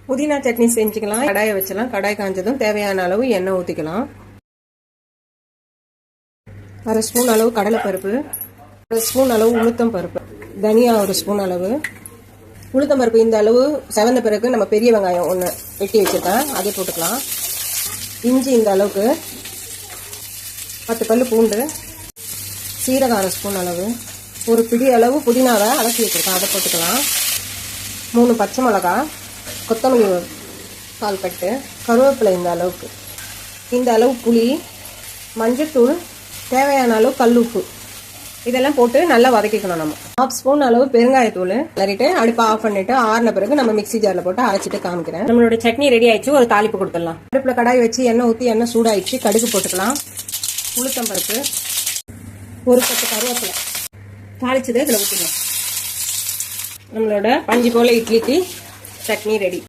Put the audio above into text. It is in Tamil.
புதினா சட்னி செஞ்சுக்கலாம். கடாயை வச்சலாம். கடாய் காஞ்சதும் தேவையான அளவு எண்ணெய் ஊற்றிக்கலாம். 1/2 ஸ்பூன் அளவு கடலைப்பருப்பு, 1 ஸ்பூன் அளவு உளுத்தம் பருப்பு, தனியா 1 ஸ்பூன் அளவு. உளுத்தம் பருப்பு இந்த அளவு செவந்த பிறகு நம்ம பெரிய வெங்காயம் ஒன்று வெட்டி வச்சுருக்கேன், அதை போட்டுக்கலாம். இஞ்சி இந்த அளவுக்கு, 10 பல் பூண்டு, சீரகம் 1/2 ஸ்பூன் அளவு, ஒரு பிடி அளவு புதினாவை அலசி வச்சுருக்கேன், அதை போட்டுக்கலாம். 3 பச்சை மிளகா, கொத்தமல்லி 1/4 கட்டு, கருவேப்பிலை இந்த அளவு புளி, மஞ்சத்தூள், தேவையான அளவு கல்லுப்பு, இதெல்லாம் போட்டு நல்லா வதக்கிக்கணும். நம்ம 1/2 ஸ்பூன் அளவு பெருங்காயத்தூள் நிறைட்டு அடுப்பை ஆஃப் பண்ணிட்டு ஆறின பிறகு நம்ம மிக்ஸி ஜாரில் போட்டு அரைச்சிட்டு காமிக்கிறேன். நம்மளோட சட்னி ரெடி ஆயிடுச்சு. ஒரு தாளிப்பு கொடுத்துடலாம். அடுப்பில் கடாய் வச்சு எண்ணெய் ஊற்றி எண்ணெய் சூடாயிடுச்சு. கடுகு போட்டுக்கலாம். உளுத்தம் பருப்பு, ஒரு கட்டு கருவேப்பிலை தாளிச்சதை இதில் ஊற்றிக்கலாம். நம்மளோட பஞ்சு போல இட்லிக்கு சட்னி ரெடி.